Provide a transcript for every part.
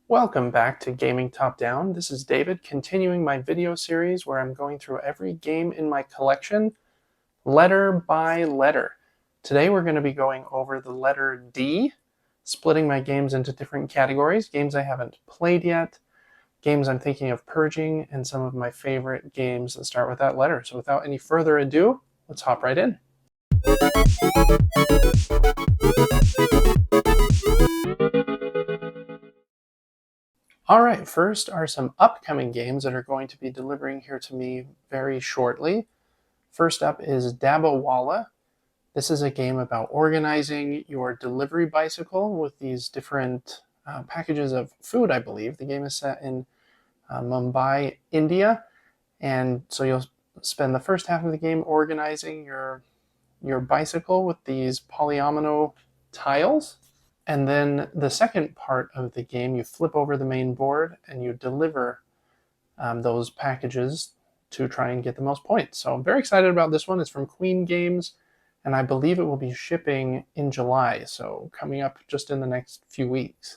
Welcome back to Gaming Top Down. This is David, continuing my video series where I'm going through every game in my collection, letter by letter. Today we're going to be going over the letter D, splitting my games into different categories, games I haven't played yet, games I'm thinking of purging, and some of my favorite games that start with that letter. So without any further ado, let's hop right in. All right, first are some upcoming games that are going to be delivering here to me very shortly. First up is Dabawala. This is a game about organizing your delivery bicycle with these different packages of food, I believe. The game is set in Mumbai, India, and so you'll spend the first half of the game organizing your bicycle with these polyomino tiles. And then the second part of the game, you flip over the main board and you deliver those packages to try and get the most points. So I'm very excited about this one. It's from Queen Games, and I believe it will be shipping in July, so coming up just in the next few weeks.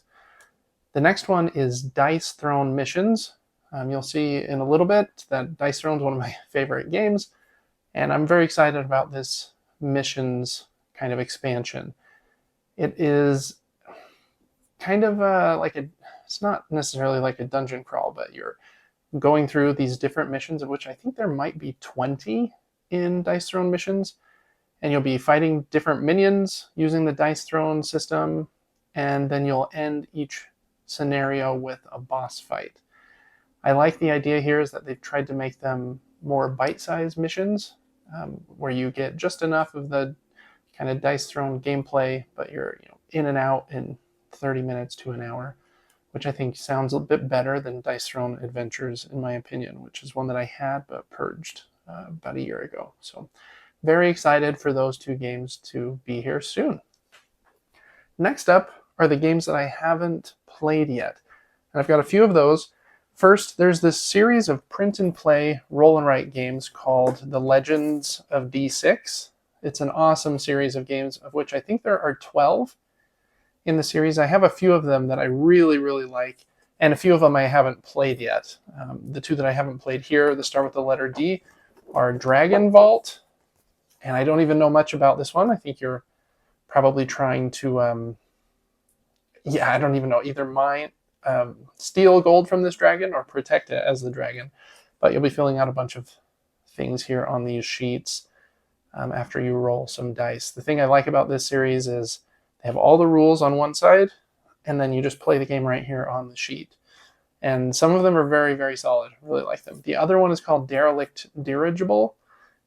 The next one is Dice Throne Missions. You'll see in a little bit that Dice Throne is one of my favorite games, and I'm very excited about this missions kind of expansion. It is kind of it's not necessarily like a dungeon crawl, but you're going through these different missions, of which I think there might be 20 in Dice Throne Missions, and you'll be fighting different minions using the Dice Throne system, and then you'll end each scenario with a boss fight. I like the idea here is that they've tried to make them more bite-sized missions, where you get just enough of the kind of Dice Throne gameplay, but you're in and out in 30 minutes to an hour, which I think sounds a bit better than Dice Throne Adventures, in my opinion, which is one that I had but purged about a year ago. So very excited for those two games to be here soon. Next up are the games that I haven't played yet, and I've got a few of those. First, there's this series of print and play roll and write games called The Legends of D6. It's an awesome series of games, of which I think there are 12 in the series. I have a few of them that I really, really like, and a few of them I haven't played yet. The two that I haven't played here, that start with the letter D, are Dragon Vault, and I don't even know much about this one. I think you're probably trying to, I don't even know, either mine, steal gold from this dragon or protect it as the dragon. But you'll be filling out a bunch of things here on these sheets after you roll some dice. The thing I like about this series is they have all the rules on one side, and then you just play the game right here on the sheet. And some of them are very, very solid. I really like them. The other one is called Derelict Dirigible,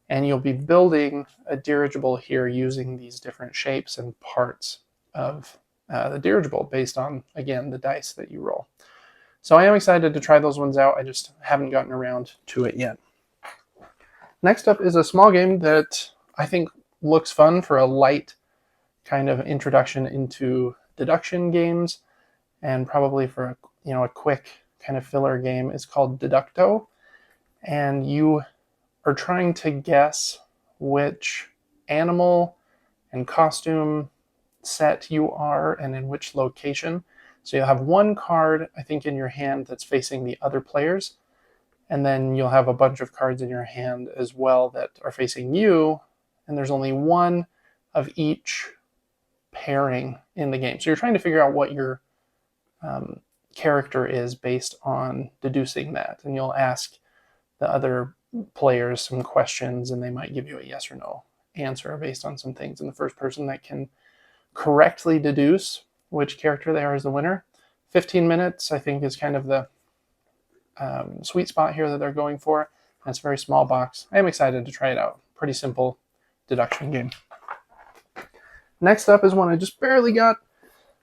and you'll be building a dirigible here using these different shapes and parts of the dirigible based on, again, the dice that you roll. So I am excited to try those ones out. I just haven't gotten around to it yet. Next up is a small game that I think looks fun for a light kind of introduction into deduction games, and probably for a quick kind of filler game. It's called Deducto, and you are trying to guess which animal and costume set you are and in which location. So you'll have one card, I think, in your hand that's facing the other players, and then you'll have a bunch of cards in your hand as well that are facing you, and there's only one of each pairing in the game. So you're trying to figure out what your character is based on deducing that, and you'll ask the other players some questions, and they might give you a yes or no answer based on some things, and the first person that can correctly deduce which character they are is the winner. 15 minutes, I think, is kind of the sweet spot here that they're going for. And it's a very small box. I am excited to try it out. Pretty simple deduction game. Next up is one I just barely got.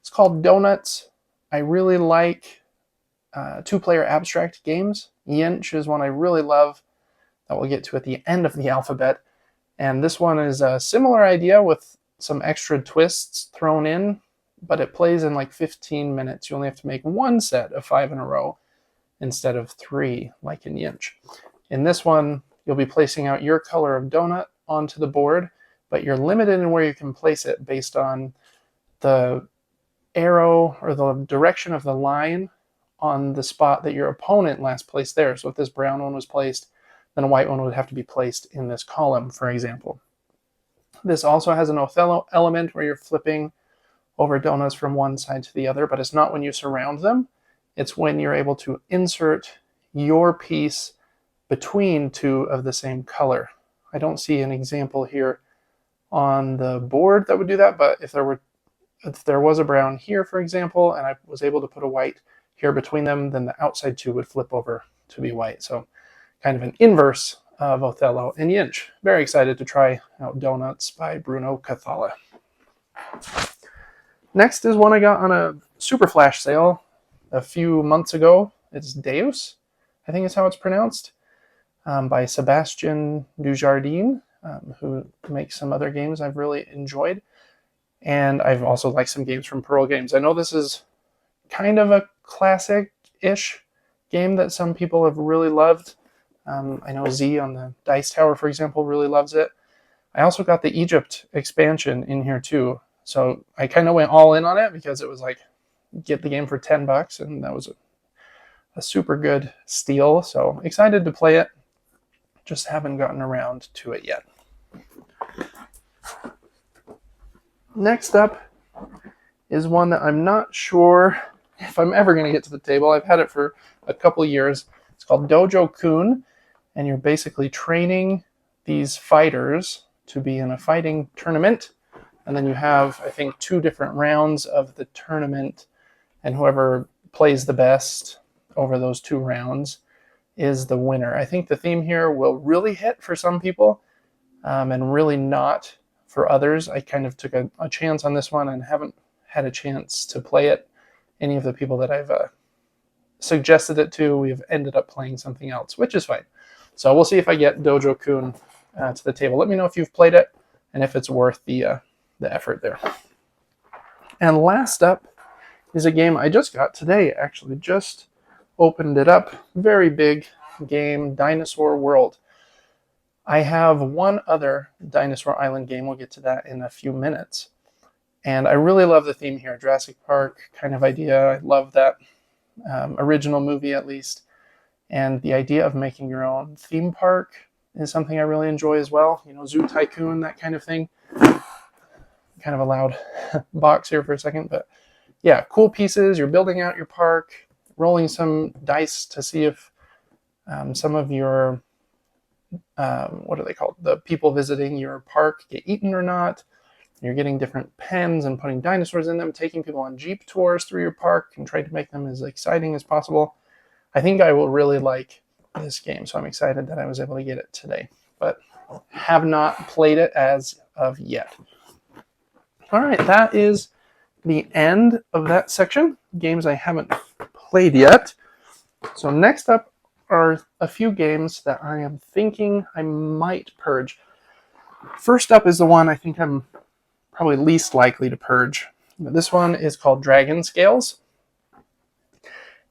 It's called Donuts. I really like two-player abstract games. Yinch is one I really love that we'll get to at the end of the alphabet. And this one is a similar idea with some extra twists thrown in, but it plays in like 15 minutes. You only have to make one set of 5 in a row instead of 3 like in Yinch. In this one, you'll be placing out your color of donut onto the board, but you're limited in where you can place it based on the arrow or the direction of the line on the spot that your opponent last placed there. So if this brown one was placed, then a white one would have to be placed in this column, for example. This also has an Othello element where you're flipping over donuts from one side to the other, but it's not when you surround them. It's when you're able to insert your piece between two of the same color. I don't see an example here on the board that would do that, but if there was a brown here, for example, and I was able to put a white here between them, then the outside two would flip over to be white. So kind of an inverse of Othello and Yinch. Very excited to try out Donuts by Bruno Cathala. Next is one I got on a super flash sale a few months ago. It's Deus, I think is how it's pronounced, by Sebastian Dujardin, who makes some other games I've really enjoyed. And I've also liked some games from Pearl Games. I know this is kind of a classic-ish game that some people have really loved. I know Z on the Dice Tower, for example, really loves it. I also got the Egypt expansion in here too. So I kind of went all in on it because it was like, get the game for $10, and that was a super good steal. So excited to play it. Just haven't gotten around to it yet. Next up is one that I'm not sure if I'm ever going to get to the table. I've had it for a couple years. It's called Dojo Kun, and you're basically training these fighters to be in a fighting tournament. And then you have, I think, 2 different rounds of the tournament, and whoever plays the best over those 2 rounds is the winner. I think the theme here will really hit for some people, and really not for others. I kind of took a chance on this one and haven't had a chance to play it. Any of the people that I've suggested it to, we've ended up playing something else, which is fine. So we'll see if I get Dojo Kun to the table. Let me know if you've played it and if it's worth the effort there. And last up is a game I just got today, actually. Just opened it up. Very big game, Dinosaur World. I have one other Dinosaur Island game. We'll get to that in a few minutes. And I really love the theme here, Jurassic Park kind of idea. I love that original movie, at least. And the idea of making your own theme park is something I really enjoy as well. You know, Zoo Tycoon, that kind of thing. Kind of a loud box here for a second, but yeah, cool pieces. You're building out your park, rolling some dice to see if some of your, what are they called? The people visiting your park get eaten or not. You're getting different pens and putting dinosaurs in them, taking people on Jeep tours through your park and trying to make them as exciting as possible. I think I will really like this game, so I'm excited that I was able to get it today, but have not played it as of yet. All right, that is the end of that section. Games I haven't played yet. So next up are a few games that I am thinking I might purge. First up is the one I think I'm probably least likely to purge. This one is called Dragon Scales.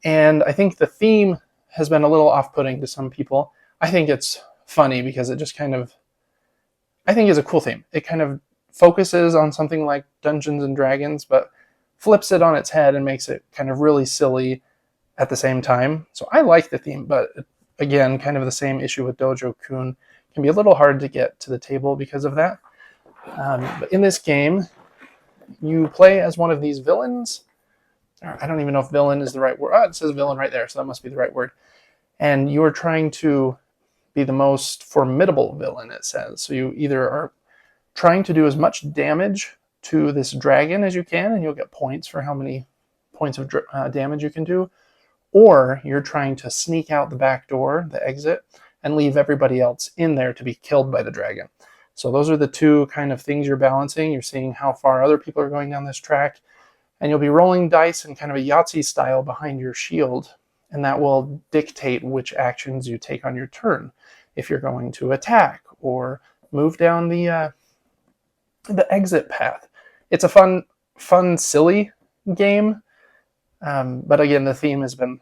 And I think the theme has been a little off-putting to some people. I think it's funny because it just kind of, I think is a cool theme. It kind of focuses on something like Dungeons and Dragons, but flips it on its head and makes it kind of really silly at the same time. So I like the theme, but again, kind of the same issue with Dojo Kun. It can be a little hard to get to the table because of that. But in this game, you play as one of these villains. I don't even know if villain is the right word. Oh, it says villain right there, so that must be the right word. And you are trying to be the most formidable villain, it says. So you either are trying to do as much damage to this dragon as you can, and you'll get points for how many points of damage you can do, or you're trying to sneak out the back door, the exit, and leave everybody else in there to be killed by the dragon. So those are the 2 kind of things you're balancing. You're seeing how far other people are going down this track, and you'll be rolling dice in kind of a Yahtzee style behind your shield, and that will dictate which actions you take on your turn. If you're going to attack or move down the exit path. It's a fun, silly game, but again, the theme has been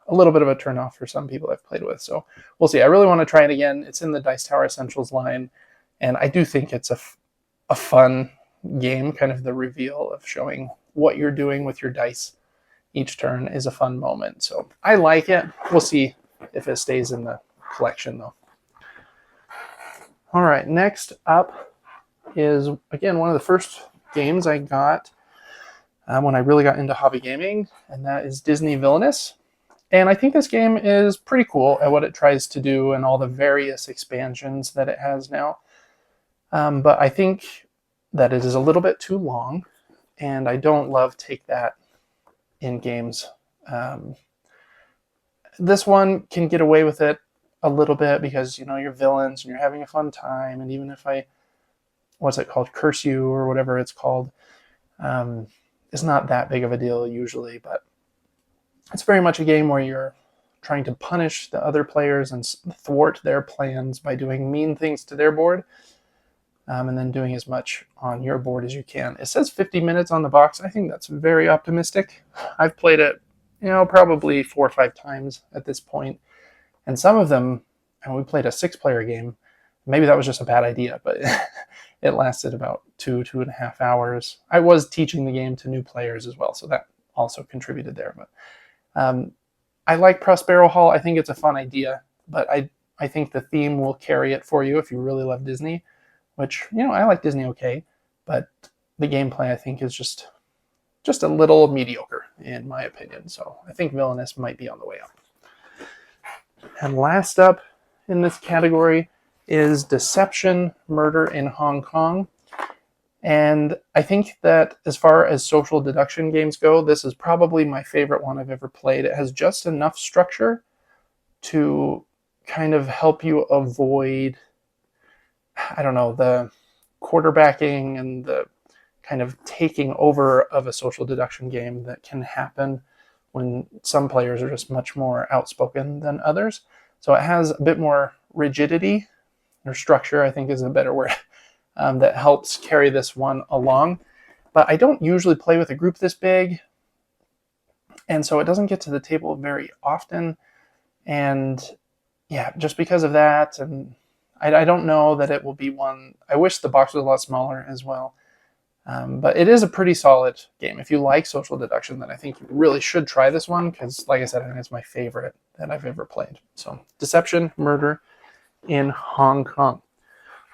a little bit of a turnoff for some people I've played with, so we'll see. I really want to try it again. It's in the Dice Tower Essentials line, and I do think it's a fun game, kind of the reveal of showing what you're doing with your dice each turn is a fun moment. So I like it. We'll see if it stays in the collection though. All right, next up is, again, one of the first games I got when I really got into hobby gaming, and that is Disney Villainous. And I think this game is pretty cool at what it tries to do and all the various expansions that it has now. But I think that it is a little bit too long, and I don't love take that in games. This one can get away with it a little bit because, you know, you're villains and you're having a fun time. And even if I, what's it called, curse you or whatever it's called, it's not that big of a deal usually. But it's very much a game where you're trying to punish the other players and thwart their plans by doing mean things to their board. And then doing as much on your board as you can. It says 50 minutes on the box. I think that's very optimistic. I've played it, you know, probably 4 or 5 times at this point. And some of them, and we played a 6-player game. Maybe that was just a bad idea, but it lasted about 2.5 hours. I was teaching the game to new players as well, so that also contributed there. But I like Prospero Hall. I think it's a fun idea, but I think the theme will carry it for you if you really love Disney. Which, you know, I like Disney okay, but the gameplay I think is just a little mediocre in my opinion. So I think Villainous might be on the way up. And last up in this category is Deception, Murder in Hong Kong. And I think that as far as social deduction games go, this is probably my favorite one I've ever played. It has just enough structure to kind of help you avoid, I don't know, the quarterbacking and the kind of taking over of a social deduction game that can happen when some players are just much more outspoken than others. So it has a bit more rigidity, or structure, I think is a better word, that helps carry this one along. But I don't usually play with a group this big, and so it doesn't get to the table very often. And yeah, just because of that, and I don't know that it will be one. I wish the box was a lot smaller as well. But it is a pretty solid game. If you like social deduction, then I think you really should try this one because, like I said, I think it's my favorite that I've ever played. So, Deception, Murder in Hong Kong.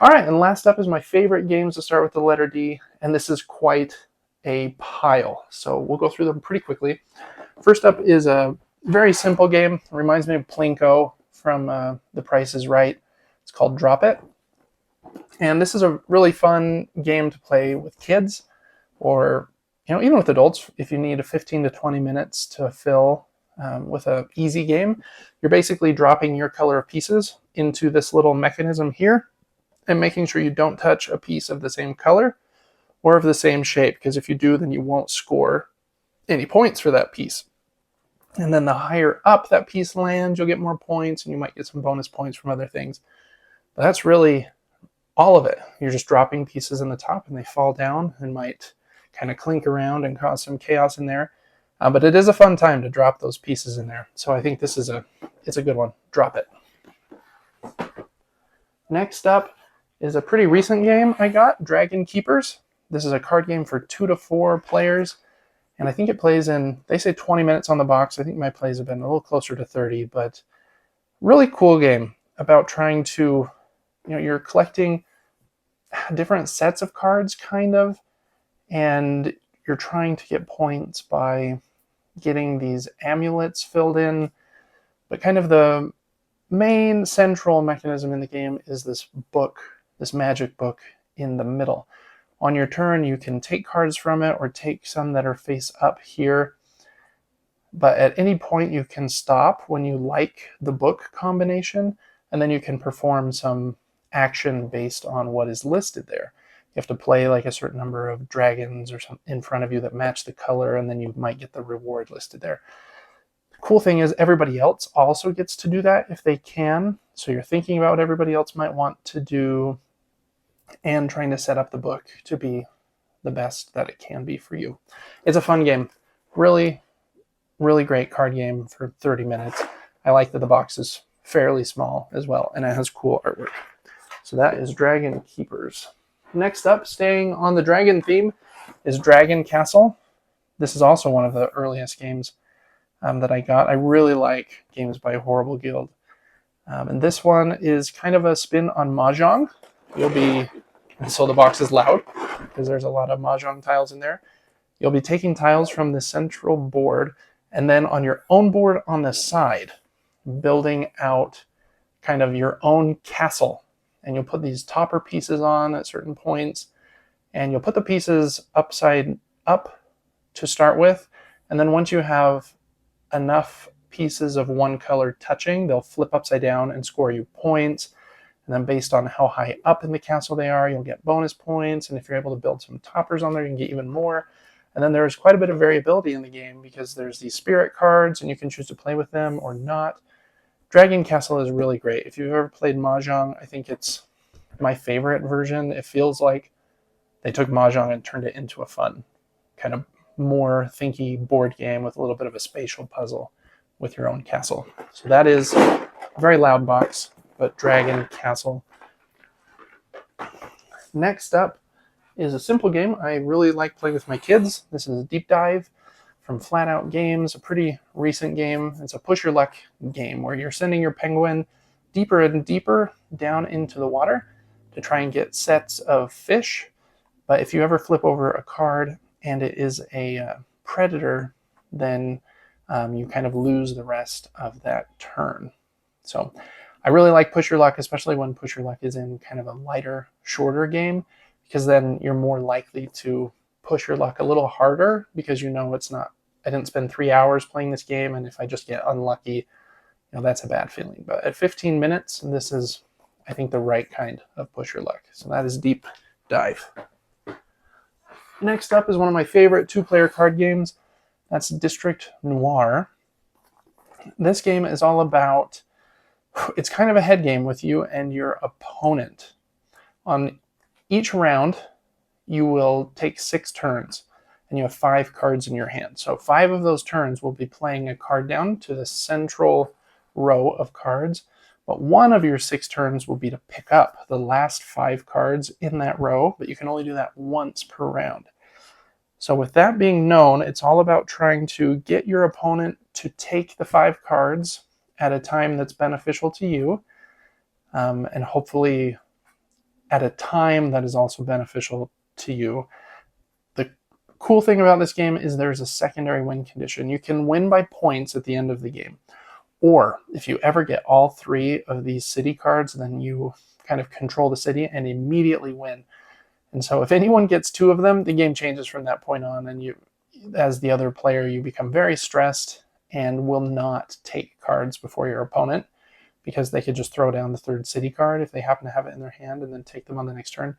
All right, and last up is my favorite games to start with the letter D, and this is quite a pile. So we'll go through them pretty quickly. First up is a very simple game. It reminds me of Plinko from The Price is Right. It's called Drop It. And this is a really fun game to play with kids or, you know, even with adults. If you need a 15 to 20 minutes to fill with an easy game, you're basically dropping your color of pieces into this little mechanism here and making sure you don't touch a piece of the same color or of the same shape, because if you do, then you won't score any points for that piece. And then the higher up that piece lands, you'll get more points, and you might get some bonus points from other things. But that's really all of it. You're just dropping pieces in the top, and they fall down and might kind of clink around and cause some chaos in there. But it is a fun time to drop those pieces in there. So I think this is it's a good one. Drop It. Next up is a pretty recent game I got, Dragon Keepers. This is a card game for 2 to 4 players. And I think it plays in, they say 20 minutes on the box. I think my plays have been a little closer to 30, but really cool game about trying to, you know, you're collecting different sets of cards, kind of, and you're trying to get points by getting these amulets filled in. But kind of the main central mechanism in the game is this book, this magic book in the middle. On your turn, you can take cards from it or take some that are face up here. But at any point, you can stop when you like the book combination, and then you can perform some action based on what is listed there. You have to play like a certain number of dragons or something in front of you that match the color, and then you might get the reward listed there. The cool thing is everybody else also gets to do that if they can. So you're thinking about what everybody else might want to do and trying to set up the book to be the best that it can be for you. It's a fun game. Really, really great card game for 30 minutes. I like that the box is fairly small as well, and it has cool artwork. So that is Dragon Keepers. Next up, staying on the dragon theme, is Dragon Castle. This is also one of the earliest games that I got. I really like games by Horrible Guild. And this one is kind of a spin on Mahjong. So the box is loud because there's a lot of Mahjong tiles in there. You'll be taking tiles from the central board and then on your own board on the side, building out kind of your own castle. And you'll put these topper pieces on at certain points, and you'll put the pieces upside up to start with. And then once you have enough pieces of one color touching, they'll flip upside down and score you points. And then based on how high up in the castle they are, you'll get bonus points. And if you're able to build some toppers on there, you can get even more. And then there's quite a bit of variability in the game because there's these spirit cards and you can choose to play with them or not. Dragon Castle is really great. If you've ever played Mahjong, I think it's my favorite version. It feels like they took Mahjong and turned it into a fun, kind of more thinky board game with a little bit of a spatial puzzle with your own castle. So that is a very loud box, but Dragon Castle. Next up is a simple game I really like playing with my kids. This is Deep Dive from Flat Out Games, a pretty recent game. It's a push your luck game where you're sending your penguin deeper and deeper down into the water to try and get sets of fish. But if you ever flip over a card and it is a predator, then you kind of lose the rest of that turn. So I really like Push Your Luck, especially when Push Your Luck is in kind of a lighter, shorter game, because then you're more likely to push your luck a little harder because you know it's not, I didn't spend 3 hours playing this game, and if I just get unlucky, that's a bad feeling. But at 15 minutes, this is, I think, the right kind of Push Your Luck. So that is Deep Dive. Next up is one of my favorite two-player card games. That's District Noir. This game is all about, it's kind of a head game with you and your opponent. On each round, you will take 6 turns, and you have 5 cards in your hand. So 5 of those turns will be playing a card down to the central row of cards, but one of your 6 turns will be to pick up the last 5 cards in that row, but you can only do that once per round. So with that being known, it's all about trying to get your opponent to take the 5 cards at a time that's beneficial to you, and hopefully at a time that is also beneficial to you. The cool thing about this game is there's a secondary win condition. You can win by points at the end of the game. Or if you ever get all 3 of these city cards, then you kind of control the city and immediately win. And so if anyone gets 2 of them, the game changes from that point on, and you, as the other player, you become very stressed and will not take cards before your opponent, because they could just throw down the 3rd city card if they happen to have it in their hand and then take them on the next turn.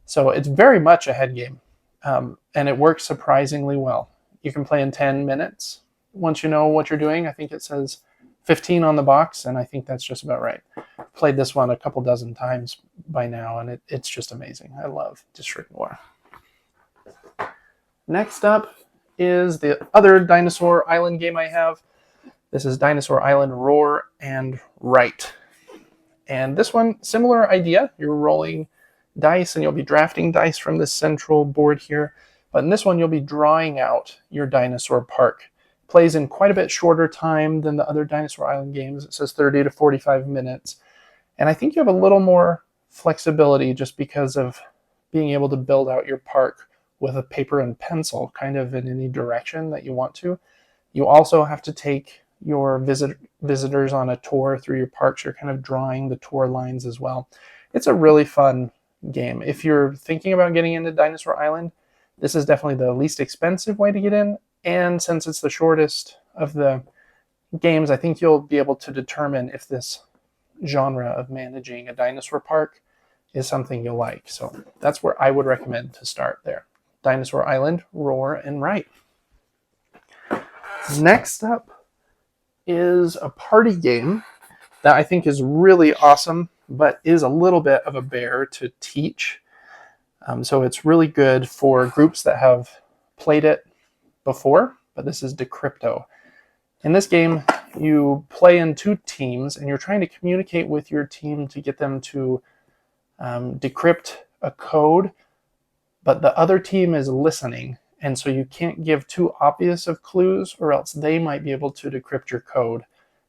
So it's very much a head game, and it works surprisingly well. You can play in 10 minutes once you know what you're doing. I think it says 15 on the box, and I think that's just about right. I've played this one a couple dozen times by now, and it's just amazing. I love District Noir. Next up is the other Dinosaur Island game I have. This is Dinosaur Island Roar and Write. And this one, similar idea. You're rolling dice and you'll be drafting dice from this central board here. But in this one, you'll be drawing out your dinosaur park. It plays in quite a bit shorter time than the other Dinosaur Island games. It says 30 to 45 minutes. And I think you have a little more flexibility just because of being able to build out your park with a paper and pencil, kind of in any direction that you want to. You also have to take your visitors on a tour through your parks. You're kind of drawing the tour lines as well. It's a really fun game. If you're thinking about getting into Dinosaur Island, this is definitely the least expensive way to get in. And since it's the shortest of the games, I think you'll be able to determine if this genre of managing a dinosaur park is something you'll like. So that's where I would recommend to start there. Dinosaur Island, Roar, and Write. Next up is a party game that I think is really awesome, but is a little bit of a bear to teach. So it's really good for groups that have played it before, but this is Decrypto. In this game, you play in 2 teams, and you're trying to communicate with your team to get them to decrypt a code, but the other team is listening, and so you can't give too obvious of clues, or else they might be able to decrypt your code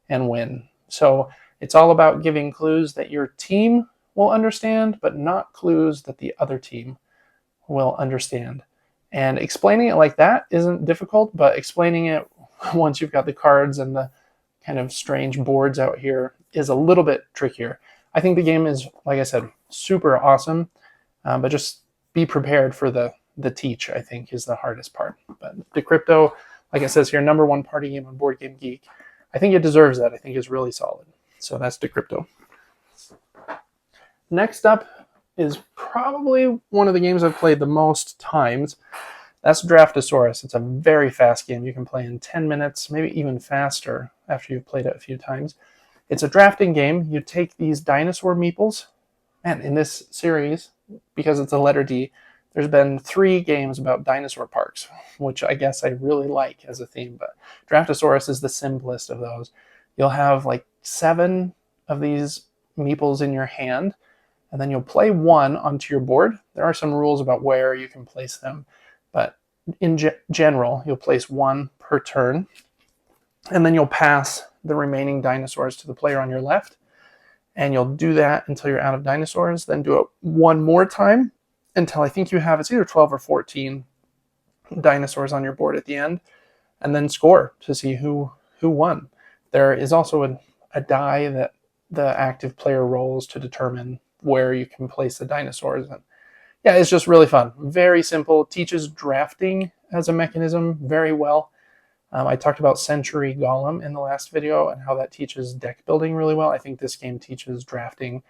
and win. So it's all about giving clues that your team will understand, but not clues that the other team will understand. And explaining it like that isn't difficult, but explaining it once you've got the cards and the kind of strange boards out here is a little bit trickier. I think the game is, like I said, super awesome, but just be prepared for the teach, I think, is the hardest part. But Decrypto, like it says here, #1 party game on Board Game Geek. I think it deserves that. I think it's really solid. So that's Decrypto. Next up is probably one of the games I've played the most times. That's Draftosaurus. It's a very fast game. You can play in 10 minutes, maybe even faster after you've played it a few times. It's a drafting game. You take these dinosaur meeples, and in this series, because it's a letter D, there's been 3 games about dinosaur parks, which I guess I really like as a theme, but Draftosaurus is the simplest of those. You'll have like 7 of these meeples in your hand, and then you'll play 1 onto your board. There are some rules about where you can place them, but in general, you'll place 1 per turn, and then you'll pass the remaining dinosaurs to the player on your left, and you'll do that until you're out of dinosaurs, then do it 1 more time until I think you have, it's either 12 or 14 dinosaurs on your board at the end, and then score to see who won. There is also a die that the active player rolls to determine where you can place the dinosaurs. And yeah, it's just really fun. Very simple. Teaches drafting as a mechanism very well. I talked about Century Golem in the last video and how that teaches deck building really well. I think this game teaches drafting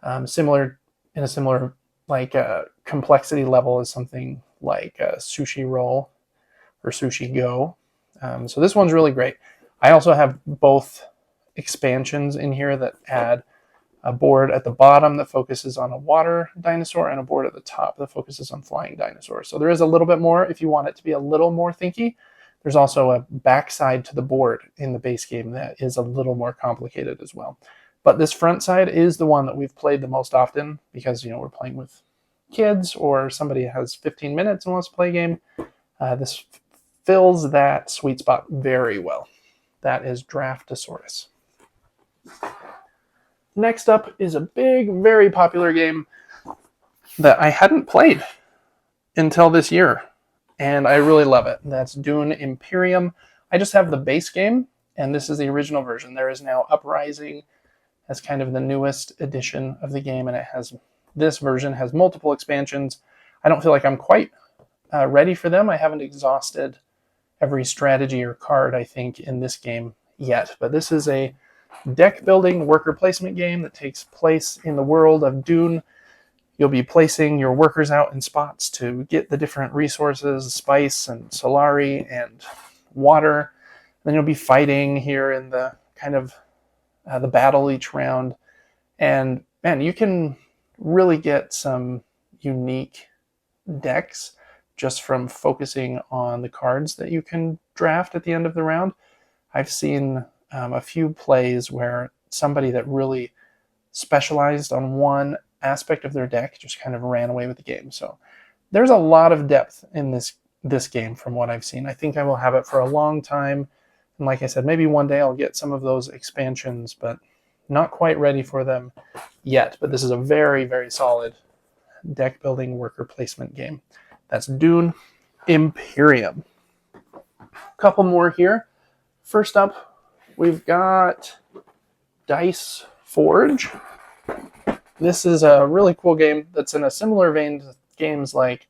in a similar like complexity level as something like Sushi Roll or Sushi Go. So this one's really great. I also have both expansions in here that add a board at the bottom that focuses on a water dinosaur and a board at the top that focuses on flying dinosaurs. So there is a little bit more if you want it to be a little more thinky. There's also a backside to the board in the base game that is a little more complicated as well. But this front side is the one that we've played the most often because, we're playing with kids or somebody has 15 minutes and wants to play a game. This fills that sweet spot very well. That is Draftosaurus. Next up is a big, very popular game that I hadn't played until this year, and I really love it. That's Dune Imperium. I just have the base game, and this is the original version. There is now Uprising as kind of the newest edition of the game, and this version has multiple expansions. I don't feel like I'm quite ready for them. I haven't exhausted every strategy or card, I think, in this game yet, but this is a deck building worker placement game that takes place in the world of Dune. You'll be placing your workers out in spots to get the different resources, spice and solari and water. Then you'll be fighting here in the kind of the battle each round. And man, you can really get some unique decks just from focusing on the cards that you can draft at the end of the round. I've seen a few plays where somebody that really specialized on one aspect of their deck just kind of ran away with the game. So there's a lot of depth in this game from what I've seen. I think I will have it for a long time. And like I said, maybe one day I'll get some of those expansions, but not quite ready for them yet. But this is a very, very solid deck building worker placement game. That's Dune Imperium. A couple more here. First up, we've got Dice Forge. This is a really cool game that's in a similar vein to games like,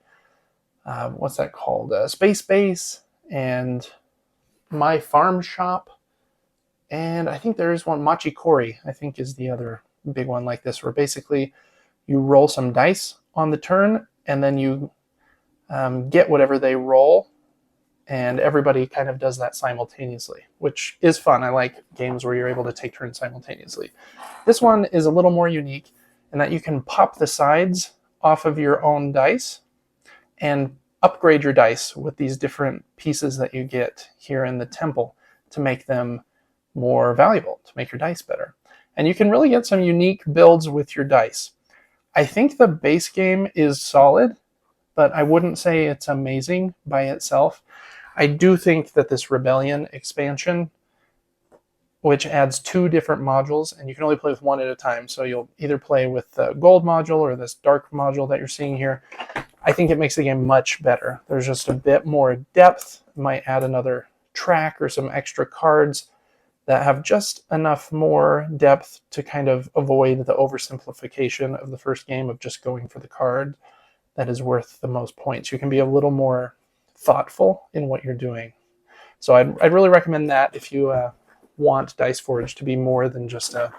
what's that called? Space Base and My Farm Shop. And I think there is one, Machikori, I think is the other big one like this, where basically you roll some dice on the turn and then you get whatever they roll. And everybody kind of does that simultaneously, which is fun. I like games where you're able to take turns simultaneously. This one is a little more unique in that you can pop the sides off of your own dice and upgrade your dice with these different pieces that you get here in the temple to make them more valuable, to make your dice better. And you can really get some unique builds with your dice. I think the base game is solid. but I wouldn't say it's amazing by itself. I do think that this Rebellion expansion, which adds 2 different modules, and you can only play with one at a time, so you'll either play with the gold module or this dark module that you're seeing here. I think it makes the game much better. There's just a bit more depth. It might add another track or some extra cards that have just enough more depth to kind of avoid the oversimplification of the first game of just going for the card that is worth the most points. You can be a little more thoughtful in what you're doing. So I'd really recommend that if you want Dice Forge to be more than just a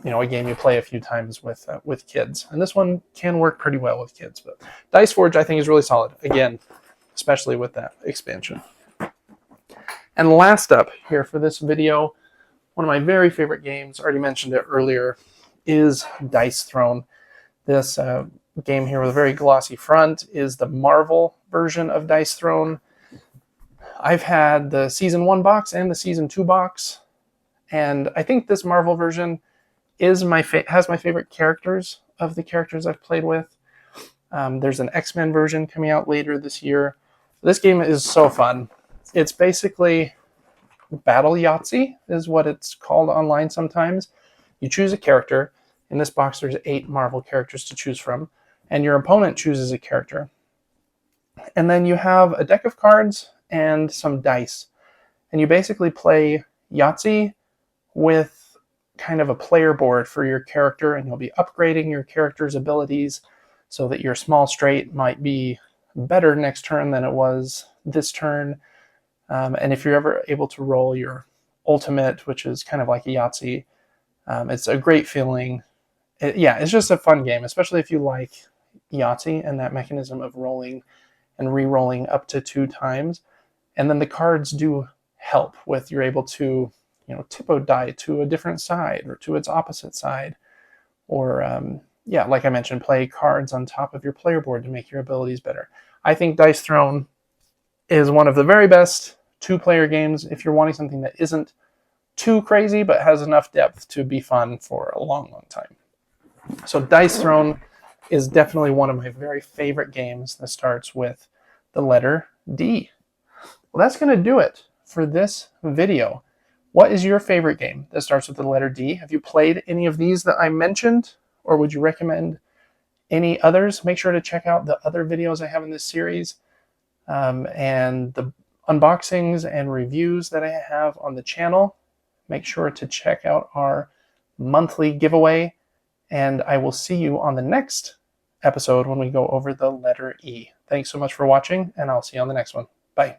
game you play a few times with kids. And this one can work pretty well with kids, but Dice Forge I think is really solid. Again, especially with that expansion. And last up here for this video, one of my very favorite games, already mentioned it earlier, is Dice Throne. This game here with a very glossy front is the Marvel version of Dice Throne. I've had the Season 1 box and the Season 2 box, and I think this Marvel version has my favorite characters of the characters I've played with. There's an X-Men version coming out later this year. This game is so fun. It's basically Battle Yahtzee is what it's called online sometimes. You choose a character. In this box, there's 8 Marvel characters to choose from, and your opponent chooses a character. And then you have a deck of cards and some dice. And you basically play Yahtzee with kind of a player board for your character, and you'll be upgrading your character's abilities so that your small straight might be better next turn than it was this turn. And if you're ever able to roll your ultimate, which is kind of like a Yahtzee, it's a great feeling. It's just a fun game, especially if you like Yahtzee and that mechanism of rolling and re-rolling up to 2 times. And then the cards do help with, you're able to tip a die to a different side or to its opposite side. Or, like I mentioned, play cards on top of your player board to make your abilities better. I think Dice Throne is one of the very best 2-player games if you're wanting something that isn't too crazy but has enough depth to be fun for a long, long time. So Dice Throne is definitely one of my very favorite games that starts with the letter D. Well, that's going to do it for this video. What is your favorite game that starts with the letter D? Have you played any of these that I mentioned, or would you recommend any others? Make sure to check out the other videos I have in this series and the unboxings and reviews that I have on the channel. Make sure to check out our monthly giveaway, and I will see you on the next episode when we go over the letter E. Thanks so much for watching, and I'll see you on the next one. Bye.